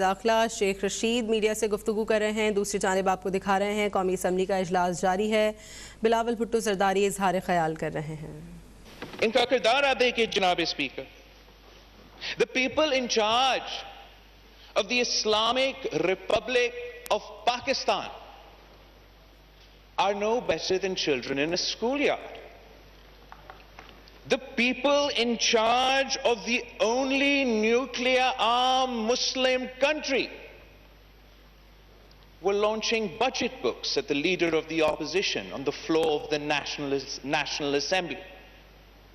داخلہ شیخ رشید میڈیا سے گفتگو کر رہے ہیں. دوسری جانب آپ کو دکھا رہے ہیں قومی اسمبلی کا اجلاس جاری ہے. بلاول بھٹو زرداری اظہار خیال کر رہے ہیں. ان کا کردار آپ دیکھیں جناب speaker. The people in charge of the Islamic Republic of Pakistan are no better than children in a schoolyard. The people in charge of the only nuclear-armed Muslim country were launching budget books at the leader of the opposition on the floor of the National Assembly,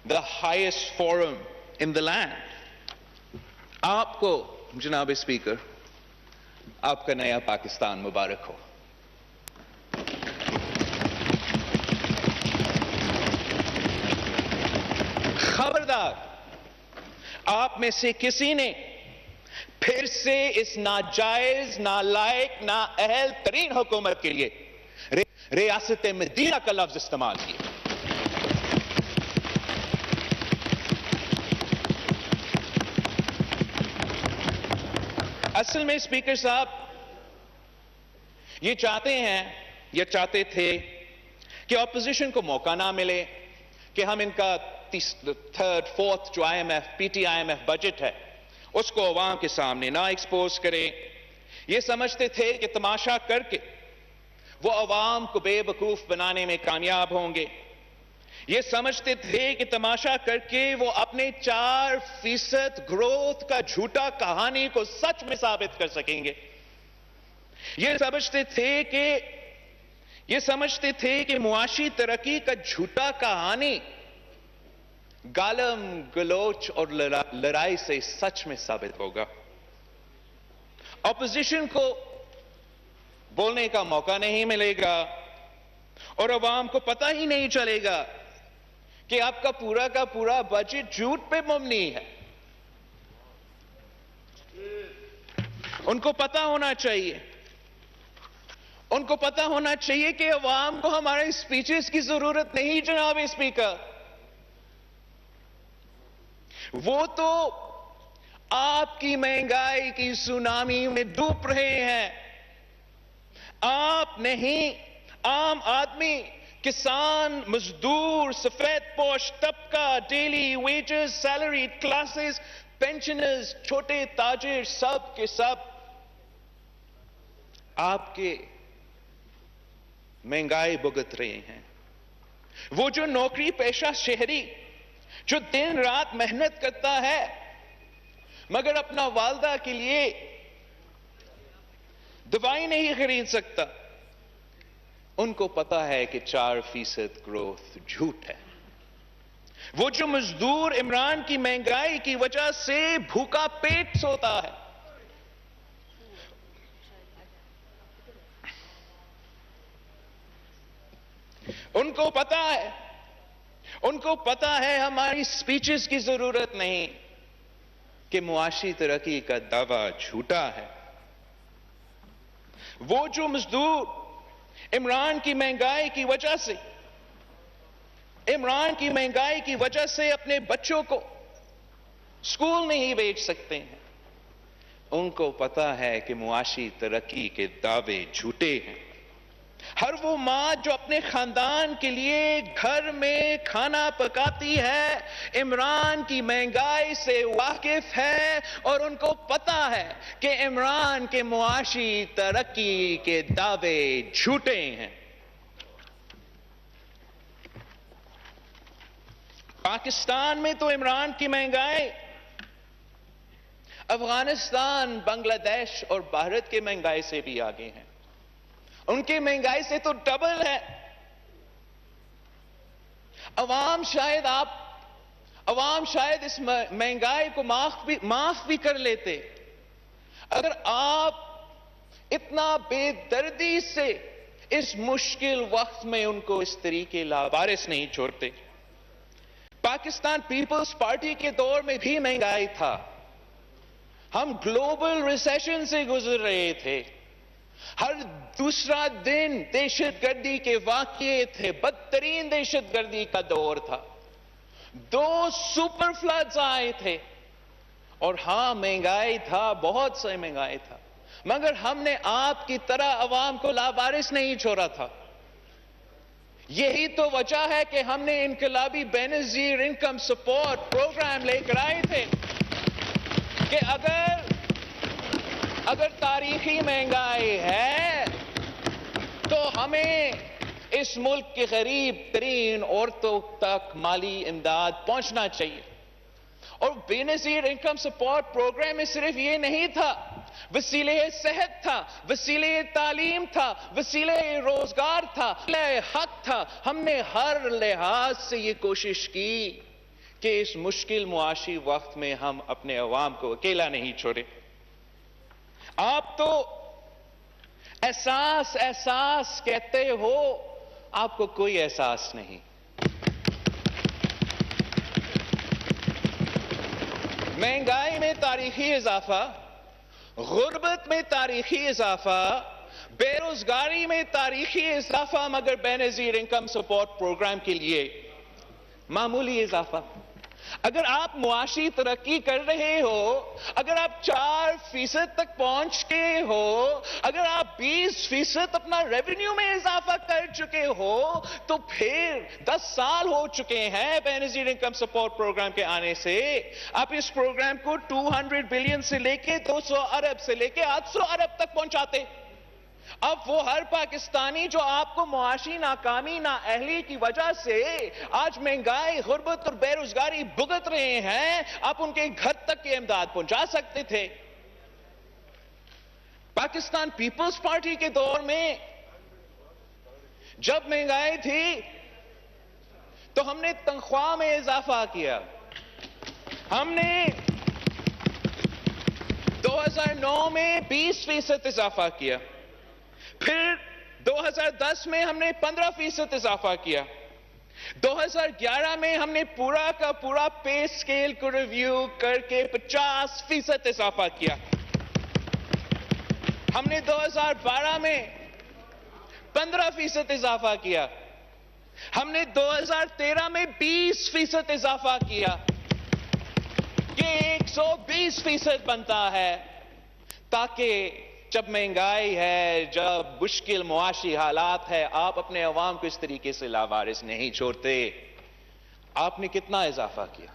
the highest forum in the land. آپ کو جناب speaker آپ کا نیا پاکستان مبارک ہو. خبردار آپ میں سے کسی نے پھر سے اس ناجائز نالائق نااہل ترین حکومت کے لیے ریاست مدینہ کا لفظ استعمال کیا. اصل میں اسپیکر صاحب یہ چاہتے ہیں یا چاہتے تھے کہ اپوزیشن کو موقع نہ ملے کہ ہم ان کا تھرڈ فورتھ جو P T I M F budget ہے اس کو عوام کے سامنے نہ ایکسپوز کریں. یہ سمجھتے تھے کہ تماشا کر کے وہ عوام کو بے وقوف بنانے میں کامیاب ہوں گے. یہ سمجھتے تھے کہ تماشا کر کے وہ اپنے 4% گروتھ کا جھوٹا کہانی کو سچ میں ثابت کر سکیں گے. یہ سمجھتے تھے کہ معاشی ترقی کا جھوٹا کہانی گالم گلوچ اور لڑائی سے سچ میں ثابت ہوگا. اپوزیشن کو بولنے کا موقع نہیں ملے گا اور عوام کو پتہ ہی نہیں چلے گا کہ آپ کا پورا بجٹ جھوٹ پہ مبنی ہے. ان کو پتہ ہونا چاہیے کہ عوام کو ہمارے اسپیچز کی ضرورت نہیں جناب اسپیکر. وہ تو آپ کی مہنگائی کی سونامی میں ڈوب رہے ہیں. آپ نہیں، عام آدمی، کسان، مزدور، سفید پوش طبقہ، daily wages, salaried classes, pensioners, چھوٹے تاجر، سب کے سب آپ کے مہنگائی بھگت رہے ہیں. وہ جو نوکری پیشہ شہری جو دن رات محنت کرتا ہے مگر اپنا والدہ کے لیے دوائی نہیں خرید سکتا، ان کو پتا ہے کہ 4% گروتھ جھوٹ ہے. وہ جو مزدور عمران کی مہنگائی کی وجہ سے بھوکا پیٹ سوتا ہے، ان کو پتا ہے ہماری سپیچز کی ضرورت نہیں کہ معاشی ترقی کا دعویٰ جھوٹا ہے. وہ جو مزدور عمران کی مہنگائی کی وجہ سے اپنے بچوں کو اسکول نہیں بھیج سکتے ہیں، ان کو پتا ہے کہ معاشی ترقی کے دعوے جھوٹے ہیں. ہر وہ ماں جو اپنے خاندان کے لیے گھر میں کھانا پکاتی ہے عمران کی مہنگائی سے واقف ہے اور ان کو پتا ہے کہ عمران کے معاشی ترقی کے دعوے جھوٹے ہیں. پاکستان میں تو عمران کی مہنگائی افغانستان، بنگلہ دیش اور بھارت کے مہنگائی سے بھی آگے ہیں. ان کی مہنگائی سے تو ڈبل ہے. عوام شاید اس مہنگائی کو معاف بھی کر لیتے اگر آپ اتنا بے دردی سے اس مشکل وقت میں ان کو اس طریقے لاوارث نہیں چھوڑتے. پاکستان پیپلز پارٹی کے دور میں بھی مہنگائی تھا. ہم گلوبل ریسیشن سے گزر رہے تھے. ہر دوسرا دن دہشت گردی کے واقعے تھے. بدترین دہشت گردی کا دور تھا. 2 سپر فلڈز آئے تھے اور ہاں مہنگائی تھا، بہت سے مہنگائی تھا، مگر ہم نے آپ کی طرح عوام کو لاوارث نہیں چھوڑا تھا۔ یہی تو وجہ ہے کہ ہم نے انقلابی بے نظیر انکم سپورٹ پروگرام لے کر آئے تھے کہ اگر تاریخی مہنگائی ہے تو ہمیں اس ملک کے غریب ترین عورتوں تک مالی امداد پہنچنا چاہیے۔ اور بے نظیر انکم سپورٹ پروگرام میں صرف یہ نہیں تھا، وسیلہ صحت تھا، وسیلہ تعلیم تھا، وسیلہ روزگار تھا، وسیلہ حق تھا۔ ہم نے ہر لحاظ سے یہ کوشش کی کہ اس مشکل معاشی وقت میں ہم اپنے عوام کو اکیلا نہیں چھوڑے۔ آپ تو احساس کہتے ہو، آپ کو کوئی احساس نہیں۔ مہنگائی میں تاریخی اضافہ، غربت میں تاریخی اضافہ، بے روزگاری میں تاریخی اضافہ، مگر بے نظیر انکم سپورٹ پروگرام کے لیے معمولی اضافہ۔ اگر آپ معاشی ترقی کر رہے ہو، اگر آپ 4% تک پہنچ کے ہو، اگر آپ 20% اپنا ریونیو میں اضافہ کر چکے ہو، تو پھر 10 سال ہو چکے ہیں بے نظیر انکم سپورٹ پروگرام کے آنے سے۔ آپ اس پروگرام کو 200 بلین سے لے کے 200 ارب سے لے کے 800 ارب تک پہنچاتے۔ اب وہ ہر پاکستانی جو آپ کو معاشی ناکامی نااہلی کی وجہ سے آج مہنگائی، غربت اور بے روزگاری بھگت رہے ہیں، آپ ان کے گھر تک کی امداد پہنچا سکتے تھے۔ پاکستان پیپلز پارٹی کے دور میں جب مہنگائی تھی تو ہم نے تنخواہ میں اضافہ کیا۔ ہم نے 2009 میں 20% اضافہ کیا، پھر 2010 میں ہم نے 15% اضافہ کیا، 2011 میں ہم نے پورا کا پورا پے سکیل کو ریویو کر کے 50% اضافہ کیا۔ ہم نے 2012 میں 15% اضافہ کیا، ہم نے 2013 میں 20% اضافہ کیا، یہ 120% بنتا ہے، تاکہ جب مہنگائی ہے، جب مشکل معاشی حالات ہے، آپ اپنے عوام کو اس طریقے سے لاوارث نہیں چھوڑتے۔ آپ نے کتنا اضافہ کیا؟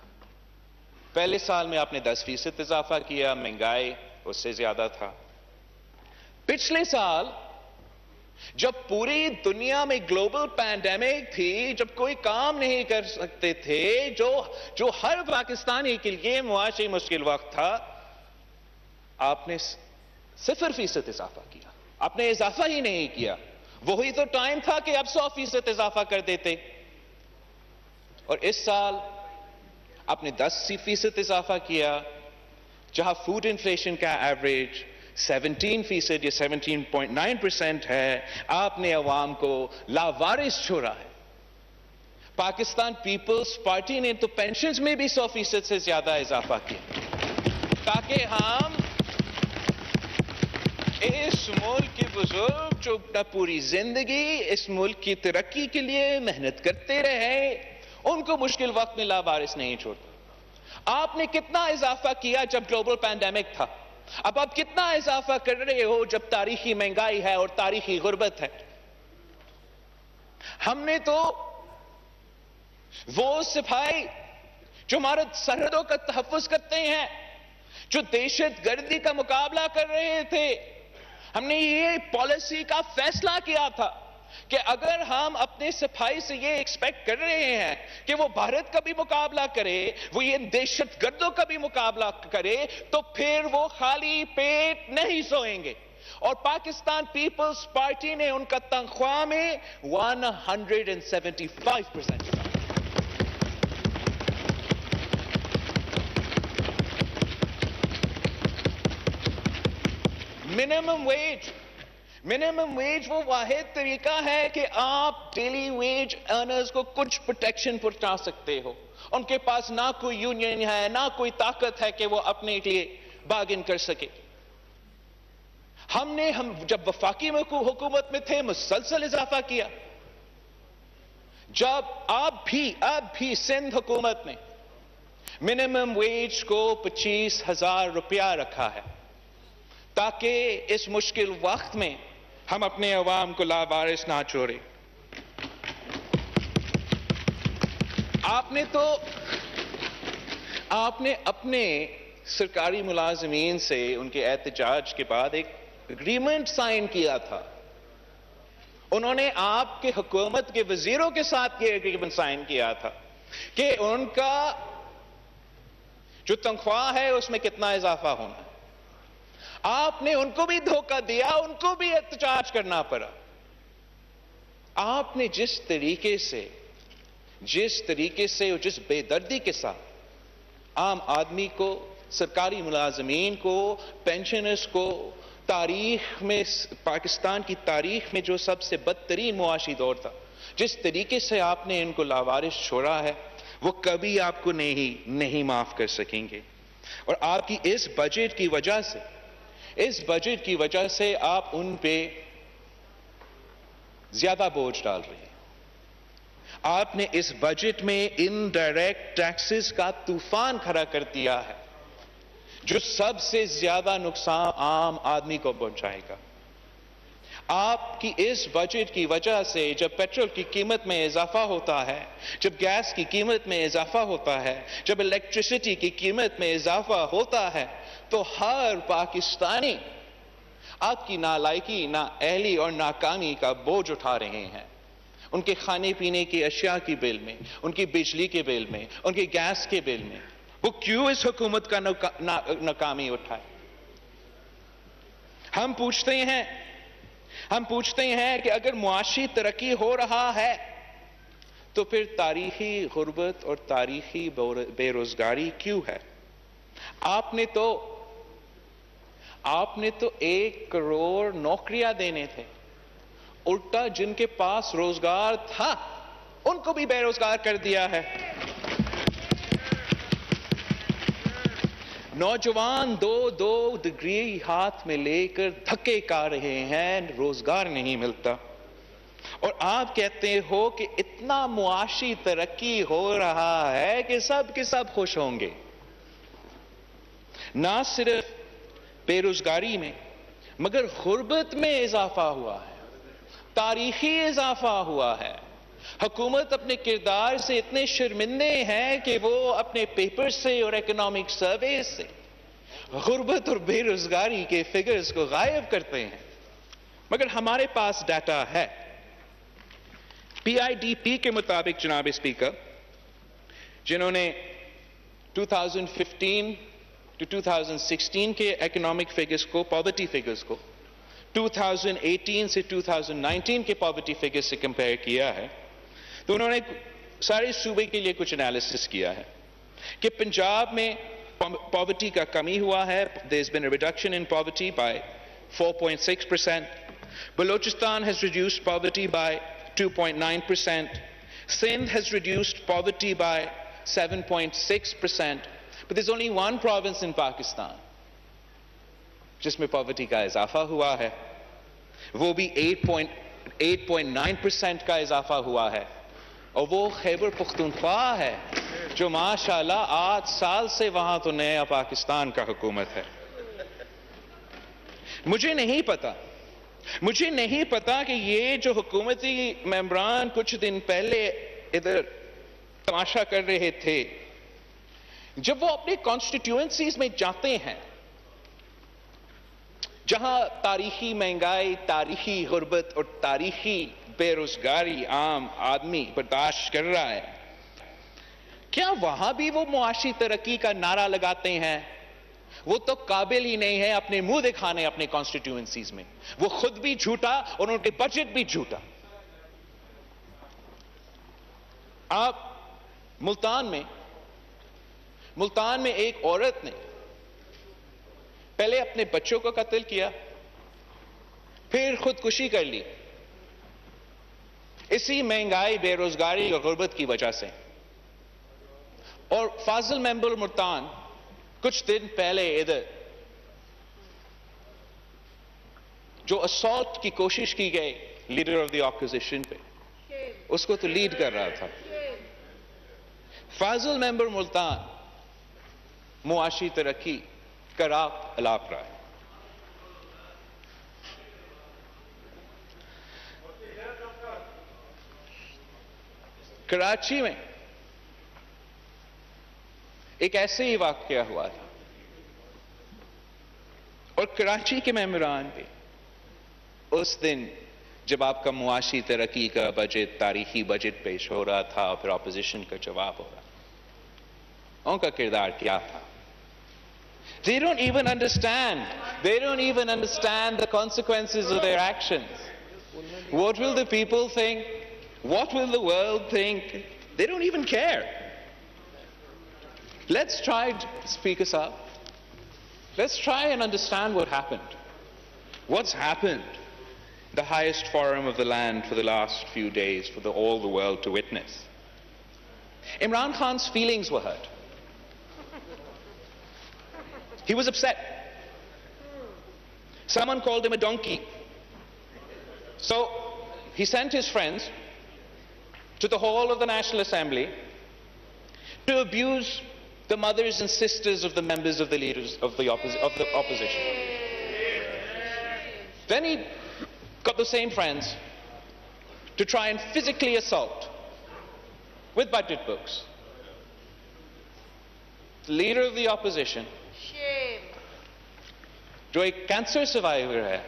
پہلے سال میں آپ نے 10% اضافہ کیا، مہنگائی اس سے زیادہ تھا۔ پچھلے سال جب پوری دنیا میں گلوبل پینڈیمک تھی، جب کوئی کام نہیں کر سکتے تھے، جو ہر پاکستانی کے لیے معاشی مشکل وقت تھا، آپ نے 0% اضافہ کیا۔ آپ نے اضافہ ہی نہیں کیا۔ وہی تو ٹائم تھا کہ اب 100% اضافہ کر دیتے۔ اور اس سال آپ نے 10% اضافہ کیا، جہاں فوڈ انفلیشن کا ایوریج 17% یا 17.9% ہے، آپ نے عوام کو لاوارث چھوڑا ہے۔ پاکستان پیپلز پارٹی نے تو پینشنز میں بھی 100% سے زیادہ اضافہ کیا، تاکہ ہم اس ملک کے بزرگ جو پوری زندگی اس ملک کی ترقی کے لیے محنت کرتے رہے، ان کو مشکل وقت میں لاوارث نہیں چھوڑتا۔ آپ نے کتنا اضافہ کیا جب گلوبل پینڈیمک تھا؟ اب آپ کتنا اضافہ کر رہے ہو جب تاریخی مہنگائی ہے اور تاریخی غربت ہے؟ ہم نے تو وہ سپاہی جو ہمارے سرحدوں کا تحفظ کرتے ہیں، جو دہشت گردی کا مقابلہ کر رہے تھے، ہم نے یہ پالیسی کا فیصلہ کیا تھا کہ اگر ہم اپنے سپاہی سے یہ ایکسپیکٹ کر رہے ہیں کہ وہ بھارت کا بھی مقابلہ کرے، وہ یہ دہشت گردوں کا بھی مقابلہ کرے، تو پھر وہ خالی پیٹ نہیں سوئیں گے۔ اور پاکستان پیپلز پارٹی نے ان کا تنخواہ میں 175%۔ منیمم ویج وہ واحد طریقہ ہے کہ آپ ڈیلی ویج ارنرز کو کچھ پروٹیکشن پہنچا سکتے ہو۔ ان کے پاس نہ کوئی یونین ہے، نہ کوئی طاقت ہے کہ وہ اپنے لیے بارگن کر سکے۔ ہم جب وفاقی حکومت میں تھے مسلسل اضافہ کیا۔ جب اب بھی سندھ حکومت میں منیمم ویج کو 25,000 روپیہ رکھا ہے تاکہ اس مشکل وقت میں ہم اپنے عوام کو لاوارث نہ چھوڑیں. آپ نے اپنے سرکاری ملازمین سے ان کے احتجاج کے بعد ایک اگریمنٹ سائن کیا تھا. انہوں نے آپ کے حکومت کے وزیروں کے ساتھ یہ اگریمنٹ سائن کیا تھا کہ ان کا جو تنخواہ ہے اس میں کتنا اضافہ ہونا ہے. آپ نے ان کو بھی دھوکہ دیا, ان کو بھی احتجاج کرنا پڑا. آپ نے جس طریقے سے اور جس بے دردی کے ساتھ عام آدمی کو, سرکاری ملازمین کو, پینشنرز کو, تاریخ میں, پاکستان کی تاریخ میں جو سب سے بدترین معاشی دور تھا, جس طریقے سے آپ نے ان کو لاوارث چھوڑا ہے, وہ کبھی آپ کو نہیں معاف کر سکیں گے. اور آپ کی اس بجٹ کی وجہ سے آپ ان پہ زیادہ بوجھ ڈال رہے ہیں. آپ نے اس بجٹ میں انڈائریکٹ ٹیکسز کا طوفان کھڑا کر دیا ہے جو سب سے زیادہ نقصان عام آدمی کو پہنچائے گا. آپ کی اس بجٹ کی وجہ سے جب پیٹرول کی قیمت میں اضافہ ہوتا ہے, جب گیس کی قیمت میں اضافہ ہوتا ہے, جب الیکٹریسٹی کی قیمت میں اضافہ ہوتا ہے, تو ہر پاکستانی آپ کی نالائکی, نااہلی اور ناکامی کا بوجھ اٹھا رہے ہیں. ان کے کھانے پینے کی اشیاء کی بل میں, ان کی بجلی کے بل میں, ان کے گیس کے بل میں. وہ کیوں اس حکومت کا ناکامی اٹھائے؟ ہم پوچھتے ہیں کہ اگر معاشی ترقی ہو رہا ہے تو پھر تاریخی غربت اور تاریخی بے روزگاری کیوں ہے؟ آپ نے تو 1 کروڑ نوکریاں دینے تھے, الٹا جن کے پاس روزگار تھا ان کو بھی بے روزگار کر دیا ہے. نوجوان 2 ڈگری ہاتھ میں لے کر دھکے کھا رہے ہیں, روزگار نہیں ملتا. اور آپ کہتے ہو کہ اتنا معاشی ترقی ہو رہا ہے کہ سب کے سب خوش ہوں گے. نہ صرف بے روزگاری میں مگر غربت میں اضافہ ہوا ہے, تاریخی اضافہ ہوا ہے. حکومت اپنے کردار سے اتنے شرمندے ہیں کہ وہ اپنے پیپر سے اور اکنامک سروے سے غربت اور بے روزگاری کے فگرز کو غائب کرتے ہیں. مگر ہمارے پاس ڈیٹا ہے. پی آئی ڈی پی کے مطابق جناب اسپیکر, جنہوں نے 2015 to 2016 کے اکنامک فگرز کو, پاورٹی فگرز کو 2018 سے 2019 کے پاورٹی فگرز سے کمپیئر کیا ہے, تو انہوں نے سارے صوبے کے لیے کچھ انالیسس کیا ہے کہ پنجاب میں پاورٹی کا کمی ہوا ہے. there has been a reduction in poverty by 4.6%. Balochistan has reduced poverty by 2.9%. Sindh has reduced poverty by 7.6%. But there's only one province in Pakistan جس میں پاورٹی کا اضافہ ہوا ہے, وہ بھی 8.9% کا اضافہ ہوا ہے, اور وہ خیبر پختونخوا ہے جو ماشاءاللہ 8 سال سے وہاں تو نیا پاکستان کا حکومت ہے. مجھے نہیں پتا کہ یہ جو حکومتی ممبران کچھ دن پہلے ادھر تماشا کر رہے تھے, جب وہ اپنے کانسٹیٹیوئنسیز میں جاتے ہیں جہاں تاریخی مہنگائی, تاریخی غربت اور تاریخی بے روزگاری عام آدمی برداشت کر رہا ہے, کیا وہاں بھی وہ معاشی ترقی کا نعرہ لگاتے ہیں؟ وہ تو قابل ہی نہیں ہے اپنے منہ دکھانے اپنے کانسٹیٹیوئنسیز میں. وہ خود بھی جھوٹا اور ان کے بجٹ بھی جھوٹا. آپ ملتان میں ایک عورت نے پہلے اپنے بچوں کو قتل کیا, پھر خودکشی کر لی اسی مہنگائی, بے روزگاری اور غربت کی وجہ سے. اور فاضل ممبر ملتان کچھ دن پہلے ادھر جو اسالٹ کی کوشش کی گئی لیڈر آف دی اپوزیشن پہ, اس کو تو لیڈ کر رہا تھا. فاضل ممبر ملتان معاشی ترقی کا راہ الاپ رہا ہے. کراچی میں ایک ایسے ہی واقعہ ہوا تھا اور کراچی کے ممبران بھی اس دن جب آپ کا معاشی ترقی کا بجٹ، تاریخی بجٹ پیش ہو رہا تھا اور پھر اپوزیشن کا جواب ہو رہا تھا، ان کا کردار کیا تھا؟ They don't even understand the consequences of their actions. What will the people think? What will the world think? They don't even care. Let's try, speak us up. Let's try and understand what happened. What's happened? The highest forum of the land for the last few days for all the world to witness. Imran Khan's feelings were hurt. He was upset. Someone called him a donkey. So he sent his friends to the hall of the National Assembly to abuse the mothers and sisters of the members of the leaders of the opposition. Then he got the same friends to try and physically assault with budget books the leader of the opposition, جو ایک cancer survivor ہے،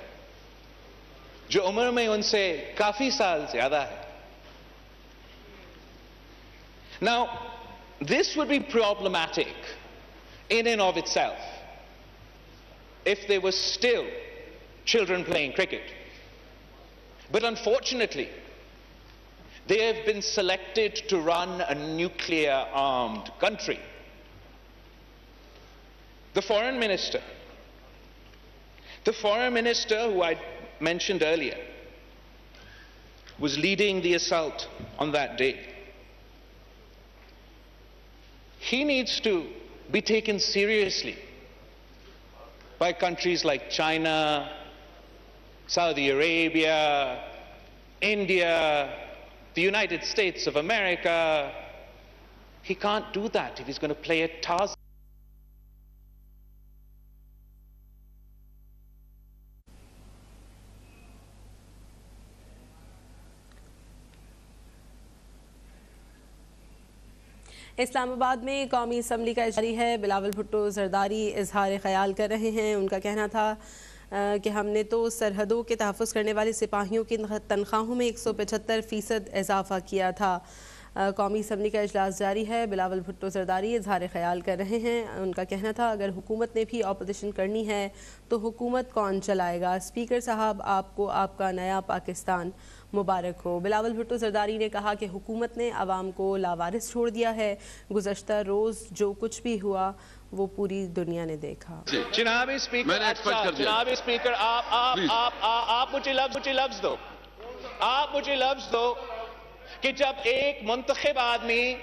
جو عمر میں ان سے کافی سال زیادہ ہے. Now, this would be problematic in and of itself if there were still children playing cricket. But unfortunately, they have been selected to run a nuclear-armed country. The foreign minister who I mentioned earlier was leading the assault on that day. He needs to be taken seriously by countries like China, Saudi Arabia, India, the United States of America. He can't do that if he's going to play at Tarzan. اسلام آباد میں قومی assembly کا جاری ہے. بلاول بھٹو زرداری اظہار خیال کر رہے ہیں. ان کا کہنا تھا کہ ہم نے تو سرحدوں کے تحفظ کرنے والے سپاہیوں کی تنخواہوں میں 175% اضافہ کیا تھا. قومی اسمبلی کا اجلاس جاری ہے. بلاول بھٹو زرداری اظہار خیال کر رہے ہیں. ان کا کہنا تھا اگر حکومت نے بھی اپوزیشن کرنی ہے تو حکومت کون چلائے گا؟ اسپیکر صاحب آپ کو آپ کا نیا پاکستان مبارک ہو. بلاول بھٹو زرداری نے کہا کہ حکومت نے عوام کو لاوارث چھوڑ دیا ہے. گزشتہ روز جو کچھ بھی ہوا وہ پوری دنیا نے دیکھا. جناب اسپیکر آپ مجھے لفظ دو. آپ مجھے لفظ دو کہ جب ایک منتخب آدمی،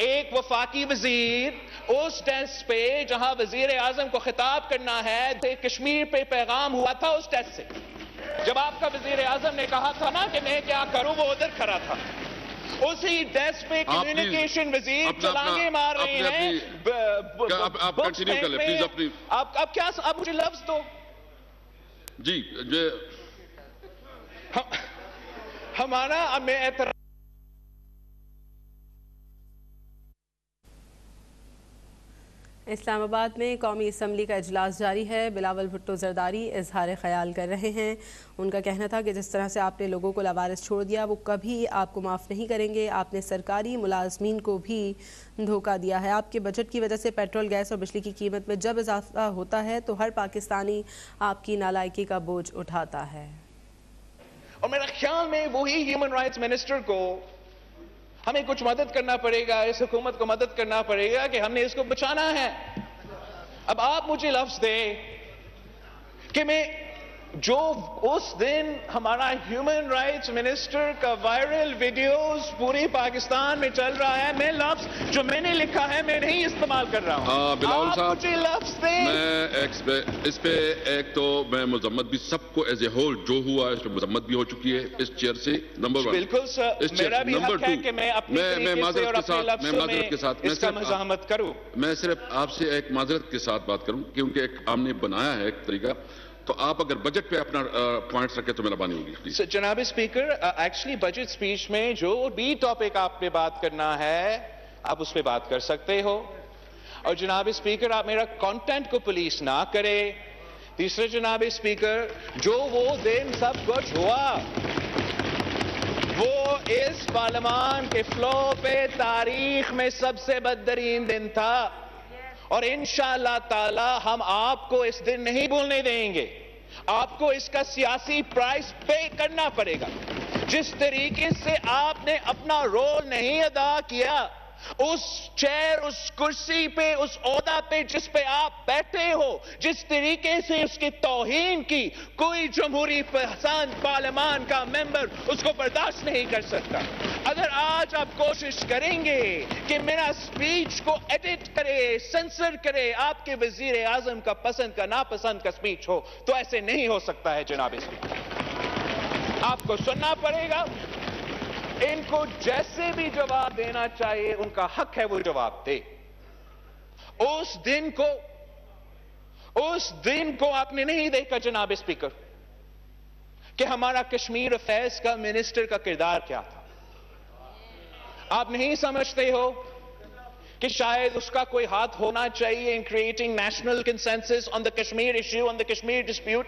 ایک وفاقی وزیر اس ڈیسک پہ جہاں وزیر اعظم کو خطاب کرنا ہے، کشمیر پہ پیغام ہوا تھا اس ڈیسک سے، جب آپ کا وزیر اعظم نے کہا تھا نا کہ میں کیا کروں، وہ ادھر کھڑا تھا. اسی ڈیسک پہ کمیونیکیشن وزیر چھلانگے مار رہے ہیں. اب کیا اب مجھے لفظ دو. جی ہمارا میں اعتراض. اسلام آباد میں قومی اسمبلی کا اجلاس جاری ہے. بلاول بھٹو زرداری اظہار خیال کر رہے ہیں. ان کا کہنا تھا کہ جس طرح سے آپ نے لوگوں کو لاوارث چھوڑ دیا وہ کبھی آپ کو معاف نہیں کریں گے. آپ نے سرکاری ملازمین کو بھی دھوکہ دیا ہے. آپ کے بجٹ کی وجہ سے پیٹرول، گیس اور بجلی کی قیمت میں جب اضافہ ہوتا ہے تو ہر پاکستانی آپ کی نالائکی کا بوجھ اٹھاتا ہے. اور میرے خیال میں وہی ہیومن رائٹس منسٹر کو ہمیں کچھ مدد کرنا پڑے گا، اس حکومت کو مدد کرنا پڑے گا کہ ہم نے اس کو بچانا ہے. اب آپ مجھے لفظ دے کہ میں جو اس دن ہمارا ہیومن رائٹس منسٹر کا وائرل ویڈیوز پوری پاکستان میں چل رہا ہے، میں لفظ جو میں نے لکھا ہے میں نہیں استعمال کر رہا ہوں. بلاول آپ صاحب مجھے لفظ دیں. میں اس پہ ایک تو میں مذمت بھی سب کو ایز اے ہول جو ہوا ہے اس پہ مذمت بھی ہو چکی ہے اس چیئر سے. نمبر 1 بالکل سر، میرا بھی حق ہے کہ میں اپنی طریقے سے اور اپنے لفظوں میں اس کا مزاحمت کروں. میں صرف آپ سے ایک معذرت کے ساتھ بات کروں کیونکہ ایک ہم نے بنایا ہے ایک طریقہ، تو آپ اگر بجٹ پہ اپنا پوائنٹس رکھیں تو مہربانی ہوگی. جناب اسپیکر، ایکچولی بجٹ سپیچ میں جو بھی ٹاپک آپ نے بات کرنا ہے آپ اس پہ بات کر سکتے ہو. اور جناب اسپیکر آپ میرا کانٹینٹ کو پولیس نہ کرے. تیسرے جناب اسپیکر، جو وہ دن سب کچھ ہوا وہ اس پارلیمان کے فلو پہ تاریخ میں سب سے بدترین دن تھا، اور انشاءاللہ تعالی ہم آپ کو اس دن نہیں بھولنے دیں گے. آپ کو اس کا سیاسی پرائس پے کرنا پڑے گا. جس طریقے سے آپ نے اپنا رول نہیں ادا کیا اس چیئر، اس کرسی پہ، اس عہدہ پہ جس پہ آپ بیٹھے ہو، جس طریقے سے اس کی توہین کی، کوئی جمہوری پسند پارلیمان کا ممبر اس کو برداشت نہیں کر سکتا. اگر آج آپ کوشش کریں گے کہ میرا سپیچ کو ایڈٹ کرے، سینسر کرے، آپ کے وزیر اعظم کا پسند کا ناپسند کا سپیچ ہو، تو ایسے نہیں ہو سکتا ہے جناب اسپیکر. آپ کو سننا پڑے گا. ان کو جیسے بھی جواب دینا چاہیے ان کا حق ہے وہ جواب دے. اس دن کو آپ نے نہیں دیکھا جناب اسپیکر کہ ہمارا کشمیر افیئرز کا منسٹر کا کردار کیا تھا. آپ نہیں سمجھتے ہو کہ شاید اس کا کوئی ہاتھ ہونا چاہیے in creating national consensus on the Kashmir issue, on the Kashmir dispute.